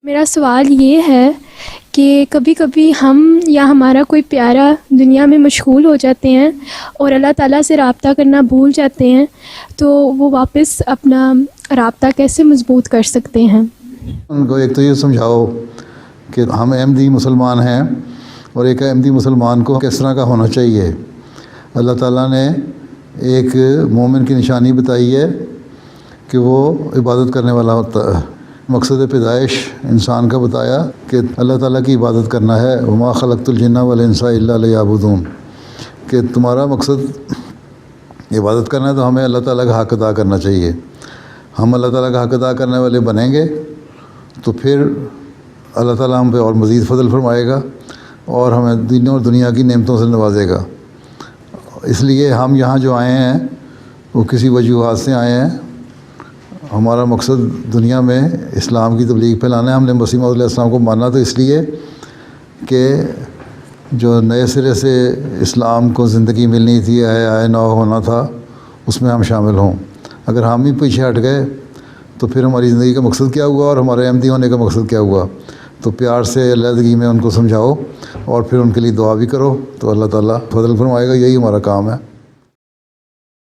میرا سوال یہ ہے کہ کبھی کبھی ہم یا ہمارا کوئی پیارا دنیا میں مشغول ہو جاتے ہیں اور اللہ تعالیٰ سے رابطہ کرنا بھول جاتے ہیں، تو وہ واپس اپنا رابطہ کیسے مضبوط کر سکتے ہیں؟ ان کو ایک تو یہ سمجھاؤ کہ ہم احمدی مسلمان ہیں، اور ایک احمدی مسلمان کو کس طرح کا ہونا چاہیے۔ اللہ تعالیٰ نے ایک مومن کی نشانی بتائی ہے کہ وہ عبادت کرنے والا ہوتا ہے۔ مقصد پیدائش انسان کا بتایا کہ اللہ تعالیٰ کی عبادت کرنا ہے، وما خلقت الجن والانس الا لیعبدون، کہ تمہارا مقصد عبادت کرنا ہے تو ہمیں اللہ تعالیٰ کا حق ادا کرنا چاہیے۔ ہم اللہ تعالیٰ کا حق ادا کرنے والے بنیں گے تو پھر اللہ تعالیٰ ہم پہ اور مزید فضل فرمائے گا اور ہمیں دین اور دنیا کی نعمتوں سے نوازے گا۔ اس لیے ہم یہاں جو آئے ہیں وہ کسی وجوہات سے آئے ہیں۔ ہمارا مقصد دنیا میں اسلام کی تبلیغ پھیلانا ہے۔ ہم نے مسیح موعود علیہ السلام کو مانا تو اس لیے کہ جو نئے سرے سے اسلام کو زندگی ملنی تھی، آئے نو ہونا تھا، اس میں ہم شامل ہوں۔ اگر ہم ہی پیچھے ہٹ گئے تو پھر ہماری زندگی کا مقصد کیا ہوا اور ہمارے احمدی ہونے کا مقصد کیا ہوا؟ تو پیار سے علیحدگی میں ان کو سمجھاؤ اور پھر ان کے لیے دعا بھی کرو تو اللہ تعالیٰ فضل فرمائے گا۔ یہی ہمارا کام ہے۔